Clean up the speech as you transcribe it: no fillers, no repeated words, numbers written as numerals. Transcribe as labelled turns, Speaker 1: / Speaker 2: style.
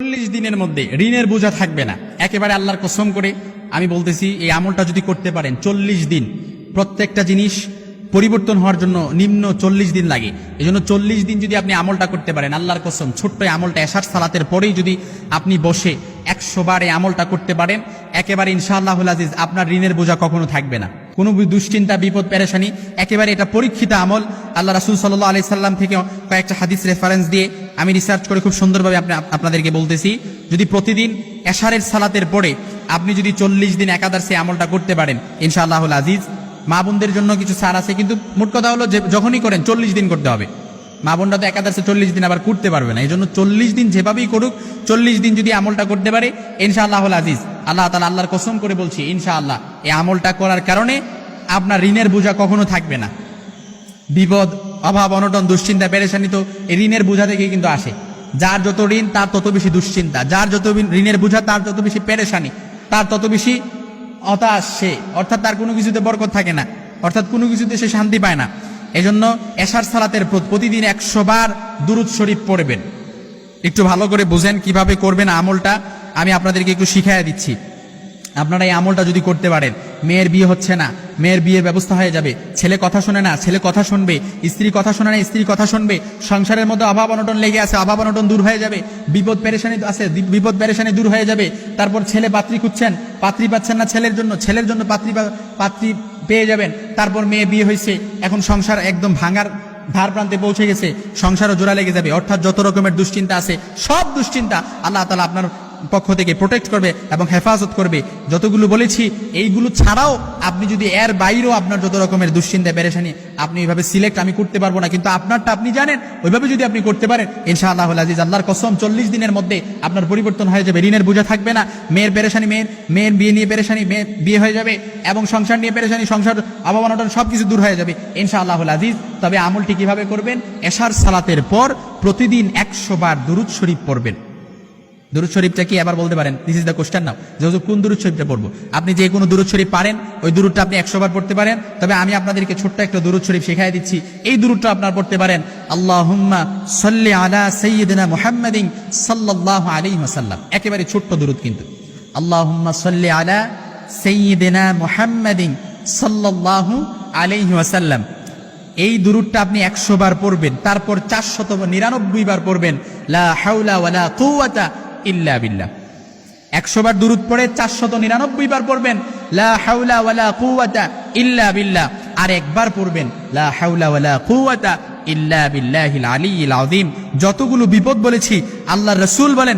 Speaker 1: 40 দিনের মধ্যে ঋণের বোঝা থাকবে না। একেবারে আল্লাহর কসম করে আমি বলতেছি, এই আমলটা যদি করতে পারেন 40 দিন, প্রত্যেকটা জিনিস পরিবর্তন হওয়ার জন্য নিম্ন 40 দিন লাগে। এই জন্য 40 দিন যদি আপনি আমলটা করতে পারেন, আল্লাহর কসম, ছোট্ট আমলটা এশার সালাতের পরেই যদি আপনি বসে 100 বার এই আমলটা করতে পারেন, একেবারে ইনশাআল্লাহুল আজিজ আপনার ঋণের বোঝা কখনো থাকবে না। কোনো দুশ্চিন্তা, বিপদ, পেরেশানি, একেবারে এটা পরীক্ষিত আমল। আল্লাহ রাসূল সাল্লাল্লাহু আলাইহি সাল্লাম থেকে কয়েকটা হাদিস রেফারেন্স দিয়ে আমি রিসার্চ করে খুব সুন্দরভাবে আপনাদেরকে বলতেছি। যদি প্রতিদিন এশারের সালাতের পরে আপনি যদি 40 দিন একাধারে সেই আমলটা করতে পারেন, ইনশাআল্লাহুল আজিজ, মা বোনদের জন্য কিছু ছাড় আছে, কিন্তু মোট কথা হলো যে যখনই করেন 40 দিন করতে হবে। মা বোনরা তো একাধারে 40 দিন আবার করতে পারবে না, এই জন্য 40 দিন যেভাবেই করুক, 40 দিন যদি আমলটা করতে পারে, ইনশাআল্লাহুল আজিজ, আল্লাহ তাআলা, আল্লাহর কসম করে বলছি, ইনশাআল্লাহ এই আমলটা করার কারণে আপনার ঋণের বোঝা কখনো থাকবে না। বিপদ, অভাব, অনটন, দুশ্চিন্তা, পেরেশানি তো এই ঋণের বোঝা থেকেই কিন্তু আসে। যার যত ঋণ তার তত বেশি দুশ্চিন্তা, যার যত ঋণের বোঝা তার তত বেশি পেরেশানি, তার তত বেশি হতাশ সে, অর্থাৎ তার কোনো কিছুতে বরকত থাকে না, অর্থাৎ কোনো কিছুতে সে শান্তি পায় না। এজন্য এশার সালাতের প্রতিদিন 100 বার দুরূদ শরীফ পড়বেন। একটু ভালো করে বুঝেন কিভাবে করবেন আমলটা, আমি আপনাদেরকে একটু শিখাইয়া দিচ্ছি। আপনারা এই আমলটা যদি করতে পারেন, মেয়ের বিয়ে হচ্ছে না, মেয়ের বিয়ের ব্যবস্থা হয়ে যাবে। ছেলে কথা শোনে না, ছেলে কথা শুনবে। স্ত্রী কথা শোনে না, স্ত্রী কথা শুনবে। সংসারের মধ্যে অভাব অনটন লেগে আছে, অভাব অনটন দূর হয়ে যাবে। বিপদ পেরেশানি আছে, বিপদ পেরেশানি দূর হয়ে যাবে। তারপর ছেলে পাত্রী খুঁজছেন, পাত্রী পাচ্ছেন না, ছেলের জন্য পাত্রী পেয়ে যাবেন। তারপর মেয়ে বিয়ে হয়েছে, এখন সংসার একদম ভাঙার ধার প্রান্তে পৌঁছে গেছে, সংসারও জোড়া লেগে যাবে। অর্থাৎ যত রকমের দুশ্চিন্তা আছে, সব দুশ্চিন্তা আল্লাহ তাআলা আপনার পক্ষ থেকে প্রোটেক্ট করবে এবং হেফাজত করবে। যতগুলো বলেছি এইগুলো ছাড়াও আপনি যদি এর বাইরেও আপনার যত রকমের দুশ্চিন্তা, পেরেশানি, আপনি এইভাবে সিলেক্ট আমি করতে পারবো না, কিন্তু আপনারটা আপনি জানেন, ওইভাবে যদি আপনি করতে পারেন, ইনশাআল্লাহুল আজিজ, আল্লাহর কসম, 40 দিনের মধ্যে আপনার পরিবর্তন হয়ে যাবে। ঋণের বোঝা থাকবে না, মেয়ের পেরেশানি, মেয়ের বিয়ে নিয়ে পেরেশানি, মেয়ের বিয়ে হয়ে যাবে, এবং সংসার নিয়ে পেরেশানি, সংসার অভাব অনটন সবকিছু দূর হয়ে যাবে ইনশাআল্লাহুল আজিজ। তবে আমলটি কিভাবে করবেন? এশার সালাতের পর প্রতিদিন 100 বার দুরূদ শরীফ পড়বেন। দুরূদ শরীফটা কি আবার বলতে পারেন? দিস ইজ দ্য কোশ্চেন নাও, যে কোন দুরূদ শরীফটা পড়বো? আপনি যে কোনো দুরূদ শরীফ পারেন, ওই দুরূদটা আপনি 100 বার পড়তে পারেন। তবে আমি আপনাদেরকে ছোট্ট একটা দুরূদ শরীফ শেখাই দিচ্ছি, এই দুরূদটা আপনারা পড়তে পারেন। আল্লাহুম্মা সাল্লি আলা সাইয়্যিদিনা মুহাম্মাদিন সাল্লাল্লাহু আলাইহি ওয়াসাল্লাম। একেবারে ছোট্ট দুরূদ কিন্তু, আল্লাহুম্মা সাল্লি আলা সাইয়্যিদিনা মুহাম্মাদিন সাল্লাল্লাহু আলাইহি ওয়াসাল্লাম। এই দুরূদটা আপনি 100 বার পড়বেন, তারপর 499 বার পড়বেন লা হাওলা ওয়ালা কুওয়াতা ইল্লা বিল্লাহ। 100 বার দুরূদ পড়ে 499 বার পড়বেন লা হাওলা ওয়ালা কুওয়াতা ইল্লা বিল্লাহ। আর একবার পড়বেন লা হাওলা ওয়ালা কুওয়াতা ইল্লা বিল্লাহিল আলিয়্যিল আযীম। যতগুলো বিপদ বলেছি, আল্লাহর রাসূল বলেন